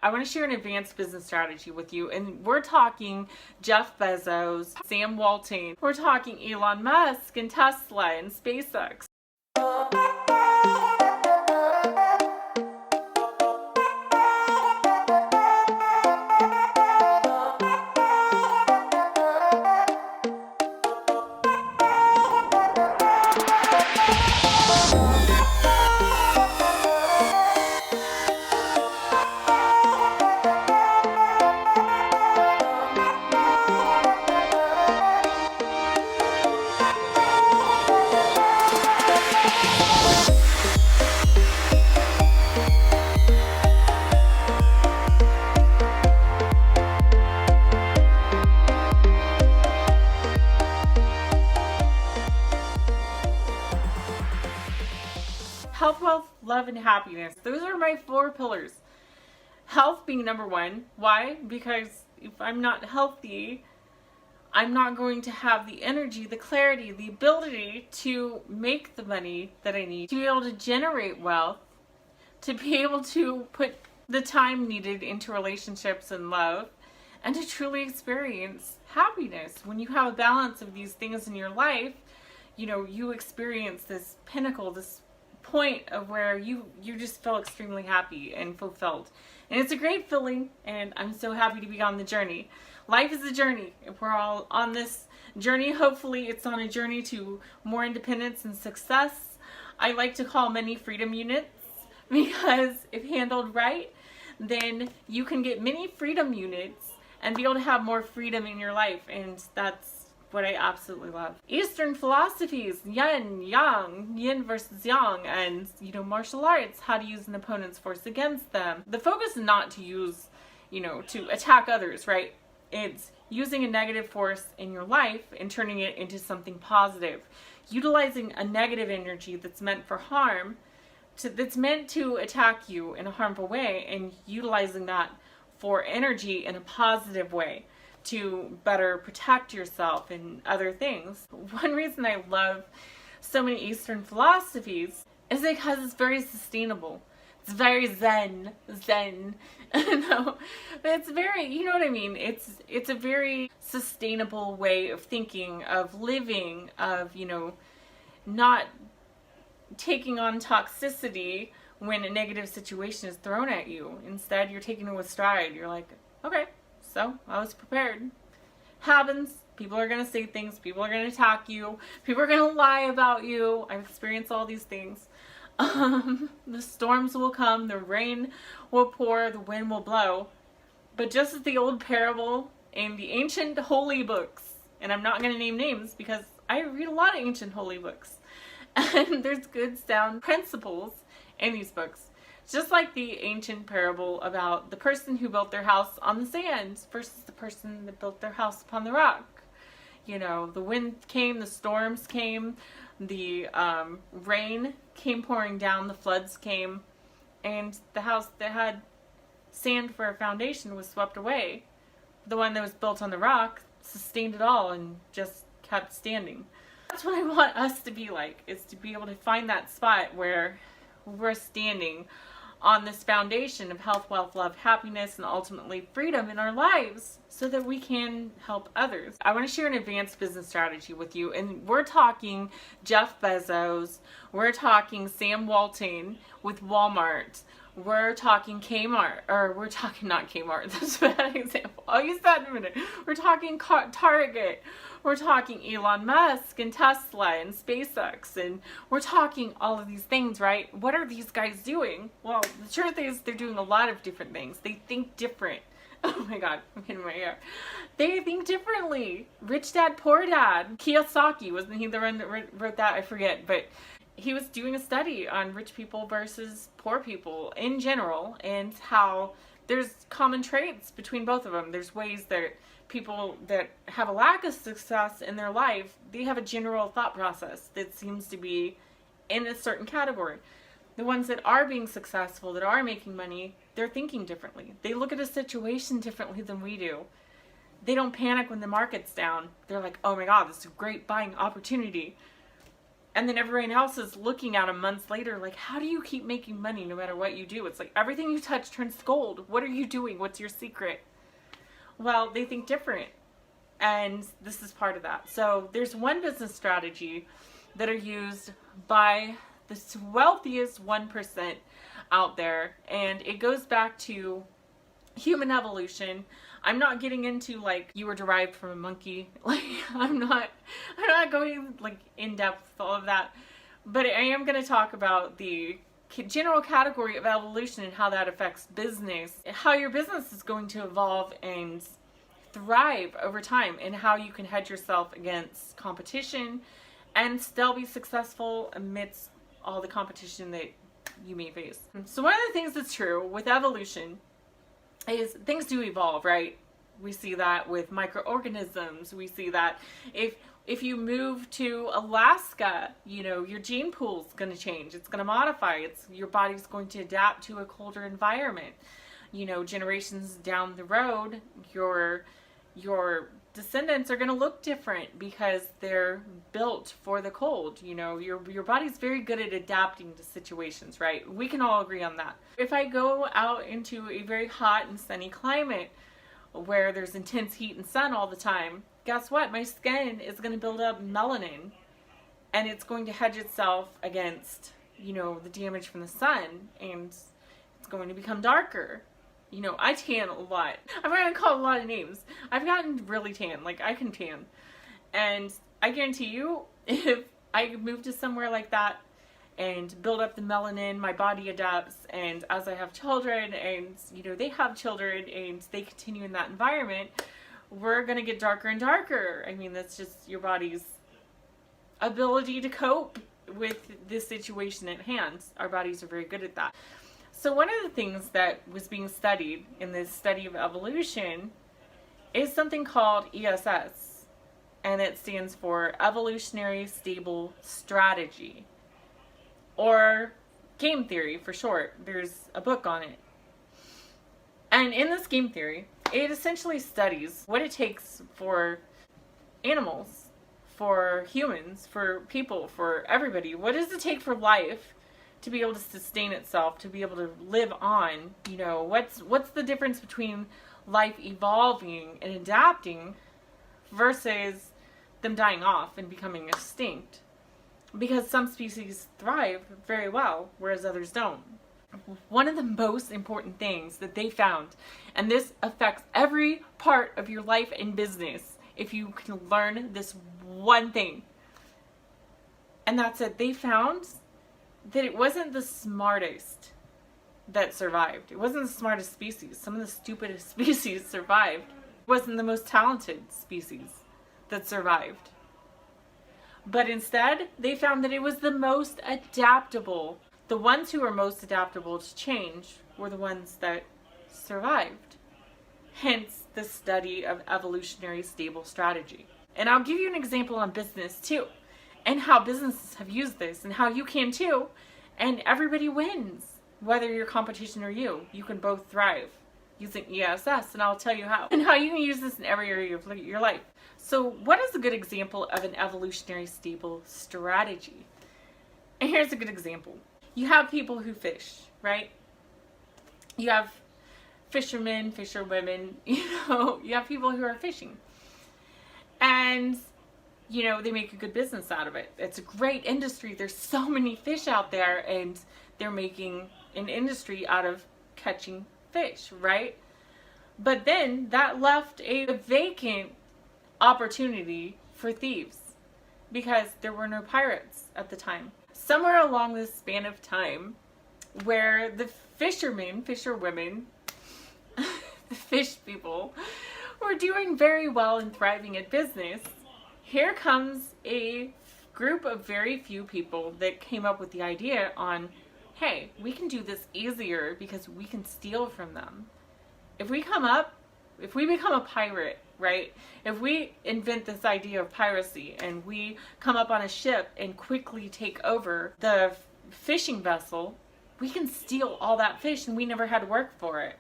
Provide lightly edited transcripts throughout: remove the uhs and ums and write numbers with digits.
I want to share an advanced business strategy with you, and we're talking Jeff Bezos, Sam Walton, we're talking Elon Musk and Tesla and SpaceX. Health, wealth, love, and happiness. Those are my 4 pillars. Health being number 1. Why? Because if I'm not healthy, I'm not going to have the energy, the clarity, the ability to make the money that I need, to be able to generate wealth, to be able to put the time needed into relationships and love, and to truly experience happiness. When you have a balance of these things in your life, you experience this pinnacle, this point of where you just feel extremely happy and fulfilled. And it's a great feeling, and I'm so happy to be on the journey. Life is a journey. If we're all on this journey, hopefully it's on a journey to more independence and success. I like to call many freedom units, because if handled right, then you can get many freedom units and be able to have more freedom in your life, and that's what I absolutely love. Eastern philosophies, yin versus yang, and martial arts, how to use an opponent's force against them. The focus is not to use, to attack others, right? It's using a negative force in your life and turning it into something positive. Utilizing a negative energy that's meant for harm, that's meant to attack you in a harmful way, and utilizing that for energy in a positive way to better protect yourself and other things. One reason I love so many Eastern philosophies is because it's very sustainable. It's very zen. No, but it's very, you know what I mean? It's a very sustainable way of thinking, of living, of, not taking on toxicity when a negative situation is thrown at you. Instead, you're taking it with stride. You're like, okay, so I was prepared. Happens. People are going to say things. People are going to attack you. People are going to lie about you. I've experienced all these things. The storms will come. The rain will pour. The wind will blow. But just as the old parable in the ancient holy books, and I'm not going to name names because I read a lot of ancient holy books, and there's good sound principles in these books. Just like the ancient parable about the person who built their house on the sand versus the person that built their house upon the rock. The wind came, the storms came, the rain came pouring down, the floods came, and the house that had sand for a foundation was swept away. The one that was built on the rock sustained it all and just kept standing. That's what I want us to be like, is to be able to find that spot where we're standing on this foundation of health, wealth, love, happiness, and ultimately freedom in our lives so that we can help others. I want to share an advanced business strategy with you, and we're talking Jeff Bezos, we're talking Sam Walton with Walmart, we're talking Kmart, or we're talking not Kmart, that's a bad example. I'll use that in a minute. We're talking Target. We're talking Elon Musk and Tesla and SpaceX, and we're talking all of these things, right? What are these guys doing? Well, the truth is they're doing a lot of different things. They think different. Oh my God, I'm hitting my ear. They think differently. Rich Dad, Poor Dad. Kiyosaki, wasn't he the one that wrote that? I forget, but he was doing a study on rich people versus poor people in general, and how there's common traits between both of them. There's ways that people that have a lack of success in their life, they have a general thought process that seems to be in a certain category. The ones that are being successful, that are making money, they're thinking differently. They look at a situation differently than we do. They don't panic when the market's down. They're like, oh my God, this is a great buying opportunity. And then everyone else is looking at them months later like, how do you keep making money no matter what you do? It's like everything you touch turns to gold. What are you doing? What's your secret? Well, they think different. And this is part of that. So there's one business strategy that are used by the wealthiest 1% out there. And it goes back to human evolution. I'm not getting into like you were derived from a monkey. Like I'm not going like in depth with all of that. But I am going to talk about the general category of evolution and how that affects business, how your business is going to evolve and thrive over time, and how you can hedge yourself against competition and still be successful amidst all the competition that you may face. So one of the things that's true with evolution is things do evolve, right? We see that with microorganisms. We see that if you move to Alaska, you know, your gene pool is going to change. It's going to modify. Your body's going to adapt to a colder environment. You know, generations down the road, your descendants are going to look different because they're built for the cold. You know, your body's very good at adapting to situations, right? We can all agree on that. If I go out into a very hot and sunny climate where there's intense heat and sun all the time, guess what? My skin is going to build up melanin, and it's going to hedge itself against, you know, the damage from the sun, and it's going to become darker. You know, I tan a lot. I'm not going to call a lot of names. I've gotten really tan. Like, I can tan. And I guarantee you, if I move to somewhere like that and build up the melanin, my body adapts. And as I have children and, you know, they have children and they continue in that environment, we're going to get darker and darker. I mean, that's just your body's ability to cope with this situation at hand. Our bodies are very good at that. So one of the things that was being studied in this study of evolution is something called ESS, and it stands for Evolutionary Stable Strategy, or game theory for short. There's a book on it. And in this game theory, it essentially studies what it takes for animals, for humans, for people, for everybody. What does it take for life to be able to sustain itself, to be able to live on? You know, what's the difference between life evolving and adapting versus them dying off and becoming extinct? Because some species thrive very well, whereas others don't. One of the most important things that they found, and this affects every part of your life and business if you can learn this one thing, and that's it. They found that it wasn't the smartest that survived. It wasn't the smartest species. Some of the stupidest species survived. It wasn't the most talented species that survived. But instead, they found that it was the most adaptable. The ones who were most adaptable to change were the ones that survived. Hence, the study of evolutionary stable strategy. And I'll give you an example on business too, and how businesses have used this, and how you can too, and everybody wins. Whether you're competition or you can both thrive using ESS, and I'll tell you how. And how you can use this in every area of your life. So what is a good example of an evolutionary stable strategy? And here's a good example. You have people who fish, right? You have fishermen, fisherwomen, you have people who are fishing. And, they make a good business out of it. It's a great industry. There's so many fish out there, and they're making an industry out of catching fish, right? But then that left a vacant opportunity for thieves because there were no pirates at the time. Somewhere along this span of time where the fishermen, fisherwomen, the fish people were doing very well and thriving at business, here comes a group of very few people that came up with the idea on, hey, we can do this easier because we can steal from them. If we become a pirate, right? If we invent this idea of piracy and we come up on a ship and quickly take over the fishing vessel, we can steal all that fish and we never had to work for it.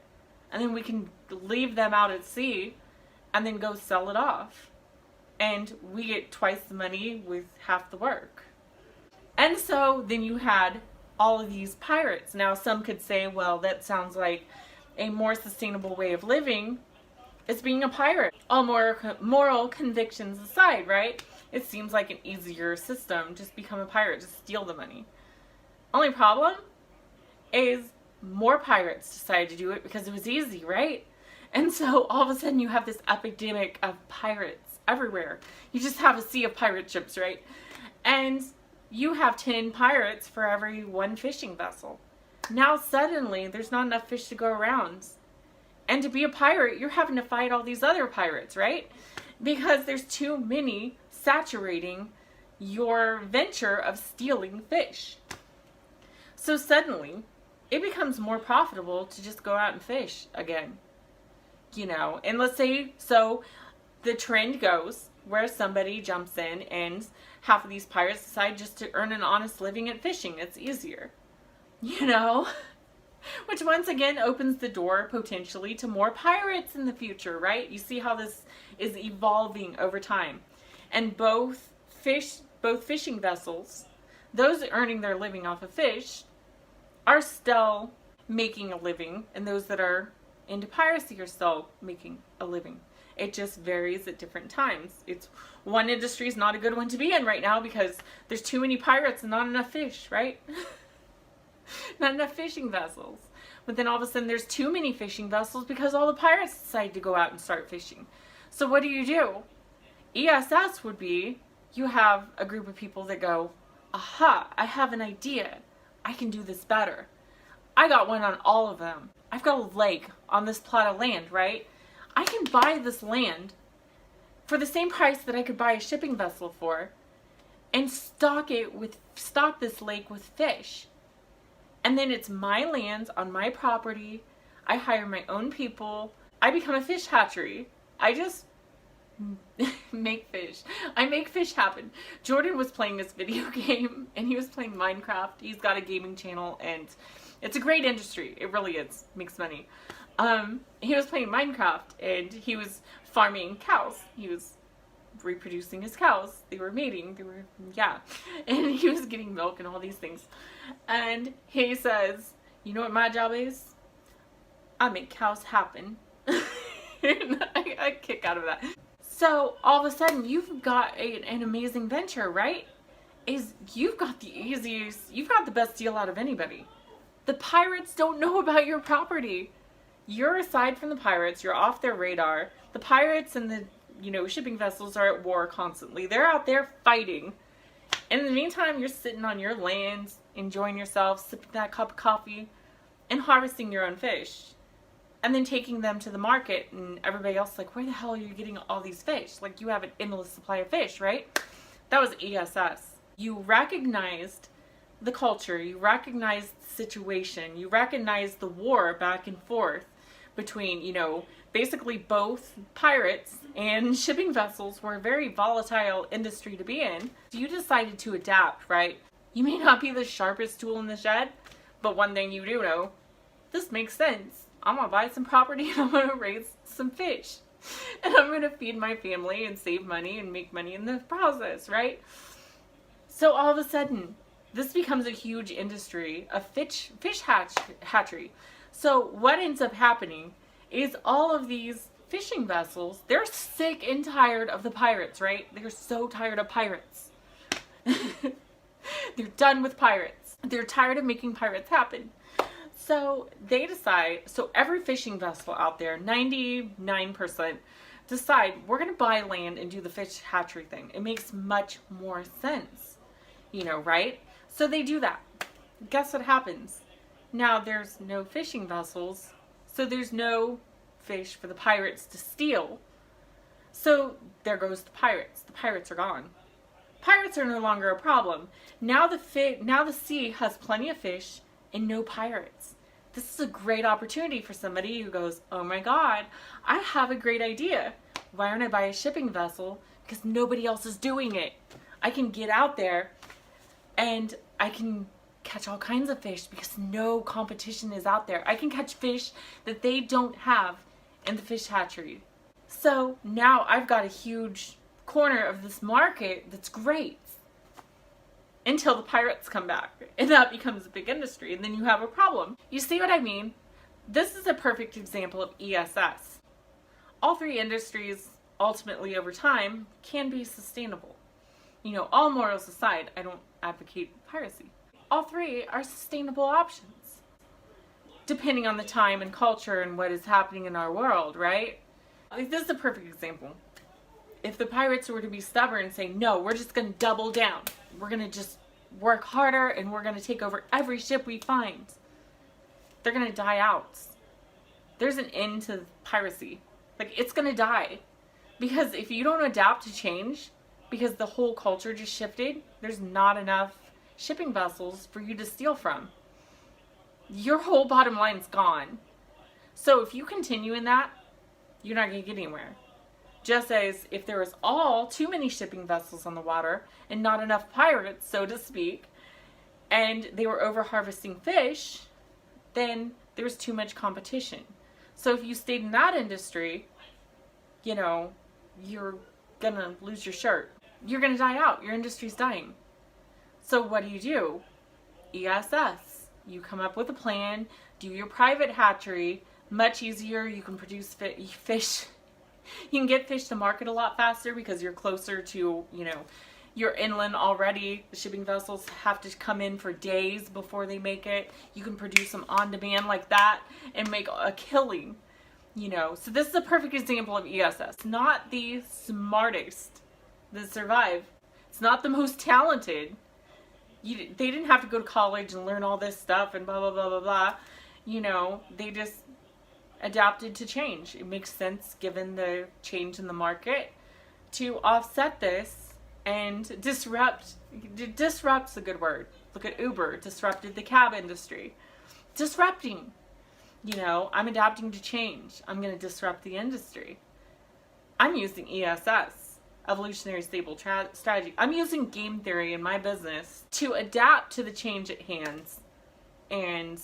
And then we can leave them out at sea and then go sell it off. And we get twice the money with half the work. And so then you had all of these pirates. Now some could say, well, that sounds like a more sustainable way of living is being a pirate. All moral convictions aside, right? It seems like an easier system. Just become a pirate, just steal the money. Only problem is more pirates decided to do it because it was easy, right? And so all of a sudden you have this epidemic of pirates everywhere. You just have a sea of pirate ships, right? And you have 10 pirates for every one fishing vessel. Now suddenly there's not enough fish to go around. And to be a pirate, you're having to fight all these other pirates, right? Because there's too many saturating your venture of stealing fish. So suddenly, it becomes more profitable to just go out and fish again. You know, and let's say, so the trend goes where somebody jumps in and half of these pirates decide just to earn an honest living at fishing. It's easier, you know, which once again opens the door potentially to more pirates in the future, right? You see how this is evolving over time. And both fishing vessels, those earning their living off of fish, are still making a living, and those that are into piracy are still making a living. It just varies at different times. It's one industry is not a good one to be in right now because there's too many pirates and not enough fish, right? Not enough fishing vessels. But then all of a sudden there's too many fishing vessels because all the pirates decide to go out and start fishing. So what do? ESS would be, you have a group of people that go, aha, I have an idea. I can do this better. I got one on all of them. I've got a lake on this plot of land, right? I can buy this land for the same price that I could buy a shipping vessel for and stock this lake with fish. And then it's my land on my property. I hire my own people. I become a fish hatchery. I just make fish. I make fish happen. Jordan was playing this video game and he was playing Minecraft. He's got a gaming channel and it's a great industry. It really is. Makes money. He was playing Minecraft and he was farming cows. He was reproducing his cows. They were mating. And he was getting milk and all these things. And he says, you know what my job is? I make cows happen. And I kick out of that. So all of a sudden you've got an amazing venture, right? You've got the best deal out of anybody. The pirates don't know about your property. You're aside from the pirates, you're off their radar. The pirates and the, shipping vessels are at war constantly. They're out there fighting. And in the meantime, you're sitting on your land, enjoying yourself, sipping that cup of coffee, and harvesting your own fish. And then taking them to the market, and everybody else is like, where the hell are you getting all these fish? Like, you have an endless supply of fish, right? That was ESS. You recognized the culture, you recognized the situation, you recognized the war back and forth between, basically both pirates and shipping vessels were a very volatile industry to be in. So you decided to adapt, right? You may not be the sharpest tool in the shed, but one thing you do know, this makes sense. I'm gonna buy some property and I'm gonna raise some fish. And I'm gonna feed my family and save money and make money in the process, right? So all of a sudden, this becomes a huge industry, a fish hatchery. So what ends up happening is all of these fishing vessels, they're sick and tired of the pirates, right? They're so tired of pirates. They're done with pirates. They're tired of making pirates happen. So they decide, so every fishing vessel out there, 99%, decide we're going to buy land and do the fish hatchery thing. It makes much more sense, right? So they do that. Guess what happens? Now there's no fishing vessels, so there's no fish for the pirates to steal. So there goes the pirates. The pirates are gone. Pirates are no longer a problem. Now the sea has plenty of fish and no pirates. This is a great opportunity for somebody who goes, oh my God, I have a great idea. Why don't I buy a shipping vessel? Because nobody else is doing it. I can get out there and I can catch all kinds of fish because no competition is out there. I can catch fish that they don't have in the fish hatchery. So now I've got a huge corner of this market that's great. until the pirates come back, and that becomes a big industry, and then you have a problem. You see what I mean? This is a perfect example of ESS. All three industries, ultimately over time, can be sustainable. You know, all morals aside, I don't advocate piracy. All three are sustainable options, depending on the time and culture and what is happening in our world, right? Like, this is a perfect example. If the pirates were to be stubborn and say, no, we're just going to double down. We're going to just work harder and we're going to take over every ship we find. They're going to die out. There's an end to piracy. Like, it's going to die. Because if you don't adapt to change, because the whole culture just shifted, there's not enough shipping vessels for you to steal from. Your whole bottom line's gone. So if you continue in that, you're not going to get anywhere. Just as if there was too many shipping vessels on the water and not enough pirates, so to speak, and they were over harvesting fish, then there was too much competition. So if you stayed in that industry, you know, you're gonna lose your shirt. You're gonna die out. Your industry's dying. So what do? ESS. You come up with a plan, do your private hatchery, much easier. You can produce fish. You can get fish to market a lot faster because you're closer to, you know, you're inland already. The shipping vessels have to come in for days before they make it. You can produce them on demand like that and make a killing, you know. So this is a perfect example of ESS. Not the smartest that survive. It's not the most talented. They didn't have to go to college and learn all this stuff and blah, blah, blah, blah, blah. You know, they just adapted to change. It makes sense given the change in the market to offset this and disrupt. Disrupt's a good word. Look at Uber, disrupted the cab industry. Disrupting. You know, I'm adapting to change. I'm going to disrupt the industry. I'm using ESS, evolutionary stable strategy. I'm using game theory in my business to adapt to the change at hand and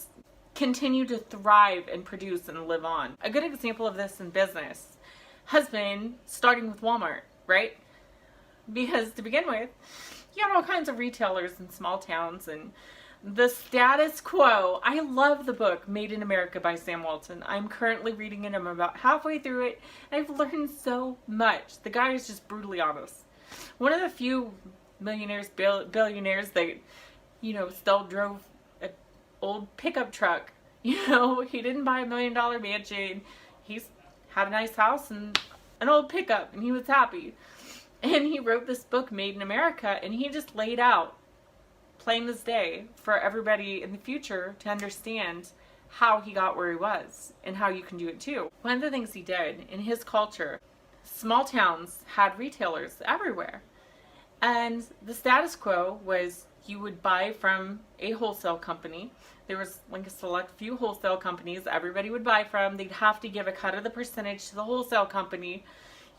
continue to thrive and produce and live on. A good example of this in business has been starting with Walmart, right? Because to begin with, you have all kinds of retailers in small towns and the status quo. I love the book Made in America by Sam Walton. I'm currently reading it. I'm about halfway through it. I've learned so much. The guy is just brutally honest. One of the few millionaires, billionaires that, you know, still drove an old pickup truck. You know, he didn't buy $1 million mansion. He's had a nice house and an old pickup, and he was happy. And he wrote this book, Made in America, and he just laid out, plain as day, for everybody in the future to understand how he got where he was and how you can do it too. One of the things he did in his culture, small towns had retailers everywhere. And the status quo was you would buy from a wholesale company. There was like a select few wholesale companies everybody would buy from. They'd have to give a cut of the percentage to the wholesale company,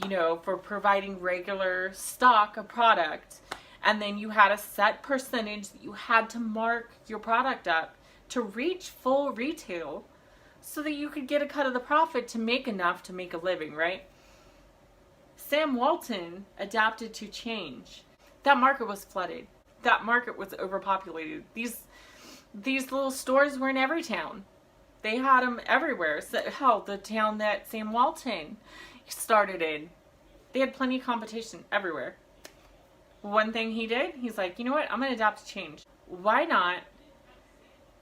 you know, for providing regular stock of product. And then you had a set percentage that you had to mark your product up to reach full retail so that you could get a cut of the profit to make enough to make a living, right? Sam Walton adapted to change. That market was flooded. That market was overpopulated. These little stores were in every town. They had them everywhere. So, hell, the town that Sam Walton started in, they had plenty of competition everywhere. One thing he did, he's like, you know what, I'm going to adapt to change. Why not,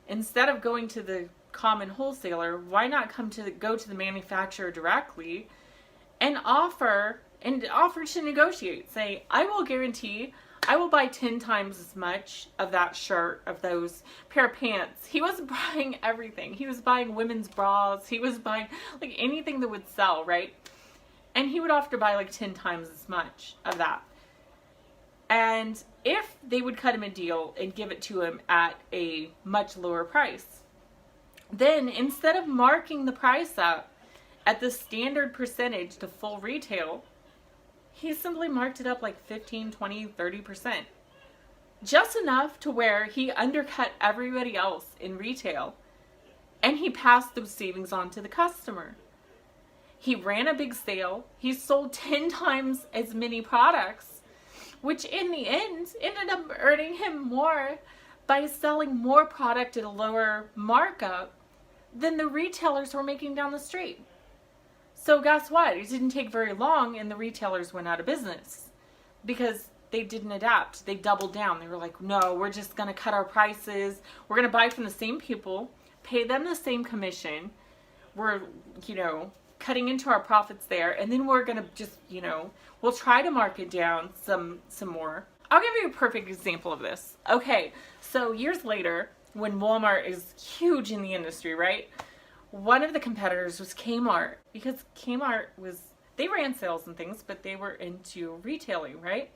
instead of going to the common wholesaler, why not go to the manufacturer directly and offer to negotiate? Say, I will guarantee I will buy 10 times as much of that shirt, of those pair of pants. He wasn't buying everything. He was buying women's bras. He was buying like anything that would sell, right? And he would offer to buy like 10 times as much of that. And if they would cut him a deal and give it to him at a much lower price, then instead of marking the price up at the standard percentage to full retail, he simply marked it up like 15, 20, 30%. Just enough to where he undercut everybody else in retail. And he passed those savings on to the customer. He ran a big sale. He sold 10 times as many products which in the end ended up earning him more by selling more product at a lower markup than the retailers were making down the street. So guess what? It didn't take very long and the retailers went out of business because they didn't adapt. They doubled down. They were like, no, we're just going to cut our prices. We're going to buy from the same people, pay them the same commission. We're, cutting into our profits there. And then we're going to just, we'll try to mark it down some more. I'll give you a perfect example of this. Okay, so years later, when Walmart is huge in the industry, right? One of the competitors was Kmart, because Kmart they ran sales and things, but they were into retailing, right?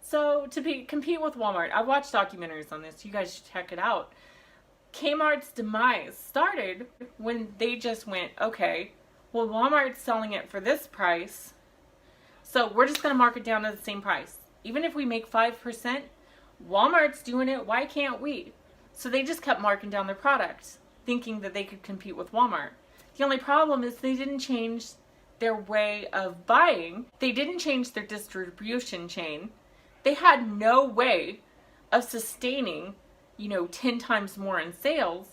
So to compete with Walmart, I've watched documentaries on this. You guys should check it out. Kmart's demise started when they just went, okay, well, Walmart's selling it for this price, so we're just going to mark it down to the same price. Even if we make 5%, Walmart's doing it, why can't we? So they just kept marking down their products, thinking that they could compete with Walmart. The only problem is they didn't change their way of buying. They didn't change their distribution chain. They had no way of sustaining, 10 times more in sales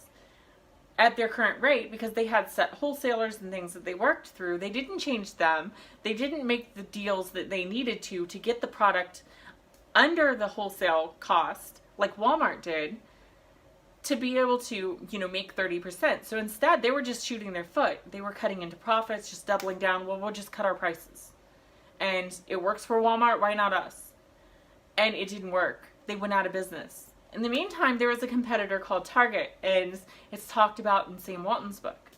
at their current rate because they had set wholesalers and things that they worked through. They didn't change them. They didn't make the deals that they needed to get the product under the wholesale cost like Walmart did to be able to, make 30%. So instead, they were just shooting their foot. They were cutting into profits, just doubling down. Well, we'll just cut our prices. And it works for Walmart, why not us? And it didn't work. They went out of business. In the meantime, there was a competitor called Target, and it's talked about in Sam Walton's book.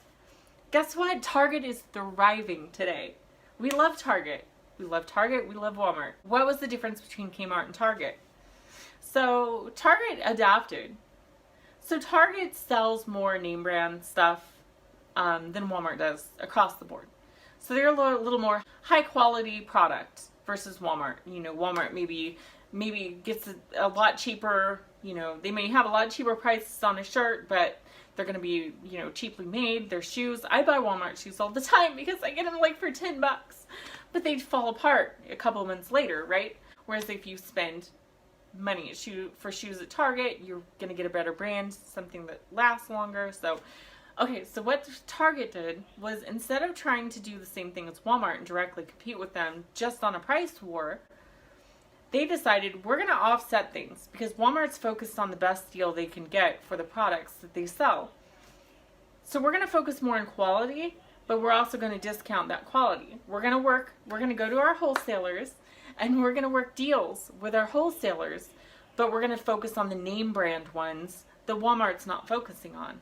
Guess what? Target is thriving today. We love Target. We love Target. We love Walmart. What was the difference between Kmart and Target? So Target adapted. So Target sells more name brand stuff than Walmart does across the board. So they're a little more high quality product versus Walmart. Walmart maybe gets a lot cheaper. They may have a lot cheaper prices on a shirt, but they're going to be, cheaply made. Their shoes, I buy Walmart shoes all the time because I get them for $10, but they fall apart a couple of months later, right? Whereas if you spend money for shoes at Target, you're going to get a better brand, something that lasts longer. So, okay, so what Target did was instead of trying to do the same thing as Walmart and directly compete with them just on a price war, they decided we're going to offset things because Walmart's focused on the best deal they can get for the products that they sell. So we're going to focus more on quality, but we're also going to discount that quality. We're going to go to our wholesalers and we're going to work deals with our wholesalers, but we're going to focus on the name brand ones that Walmart's not focusing on.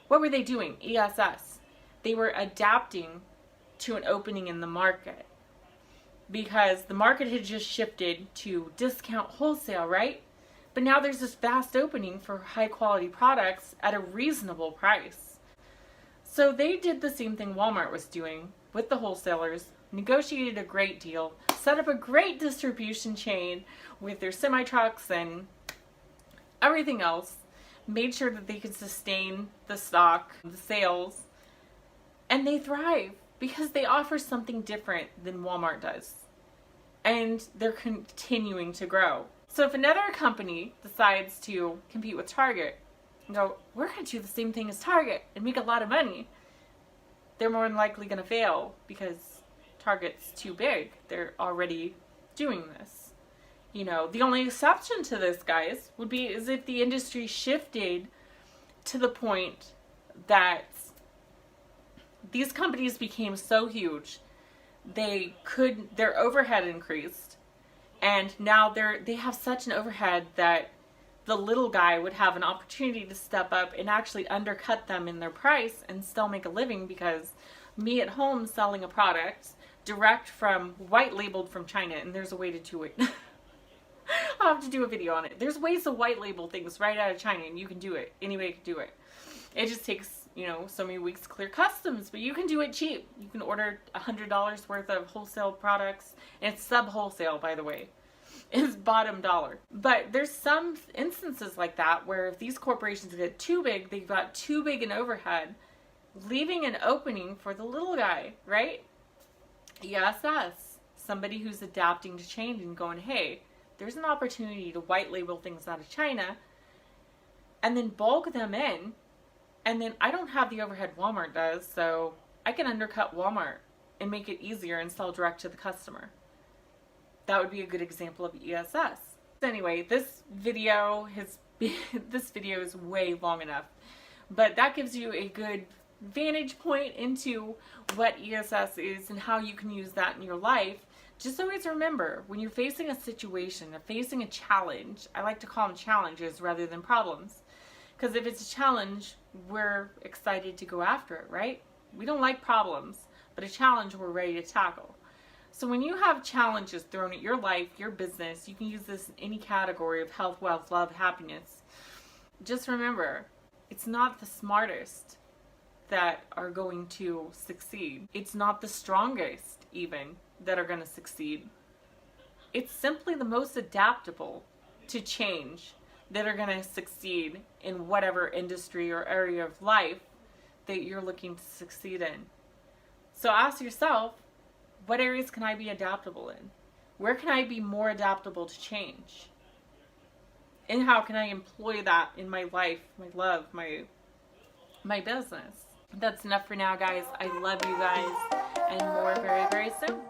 What were they doing? ESS. They were adapting to an opening in the market because the market had just shifted to discount wholesale, right? But now there's this vast opening for high quality products at a reasonable price. So they did the same thing Walmart was doing with the wholesalers, negotiated a great deal, set up a great distribution chain with their semi-trucks and everything else, made sure that they could sustain the stock, the sales, and they thrive because they offer something different than Walmart does. And they're continuing to grow. So if another company decides to compete with Target and go, we're going to do the same thing as Target and make a lot of money, they're more than likely going to fail because Target's too big. They're already doing this. The only exception to this, guys, would be is if the industry shifted to the point that these companies became so huge their overhead increased, and now they have such an overhead that the little guy would have an opportunity to step up and actually undercut them in their price and still make a living, because me at home selling a product direct from white labeled from China, and there's a way to do it. I'll have to do a video on it. There's ways to white label things right out of China, and you can do it. Anybody can do it. It just takes, so many weeks to clear customs, but you can do it cheap. You can order $100 worth of wholesale products, and it's sub-wholesale, by the way. It's bottom dollar. But there's some instances like that where if these corporations get too big, they've got too big an overhead, leaving an opening for the little guy, right? Yes, us. Somebody who's adapting to change and going, hey, There's an opportunity to white label things out of China and then bulk them in. And then I don't have the overhead Walmart does, so I can undercut Walmart and make it easier and sell direct to the customer. That would be a good example of ESS. Anyway, this video is way long enough, but that gives you a good vantage point into what ESS is and how you can use that in your life. Just always remember, when you're facing a situation, facing a challenge, I like to call them challenges rather than problems. Because if it's a challenge, we're excited to go after it, right? We don't like problems, but a challenge we're ready to tackle. So when you have challenges thrown at your life, your business, you can use this in any category of health, wealth, love, happiness. Just remember, it's not the smartest that are going to succeed. It's not the strongest even that are going to succeed. It's simply the most adaptable to change that are going to succeed in whatever industry or area of life that you're looking to succeed in. So ask yourself, what areas can I be adaptable in? Where can I be more adaptable to change? And how can I employ that in my life, my love, my business? That's enough for now, guys. I love you guys, and more very, very soon.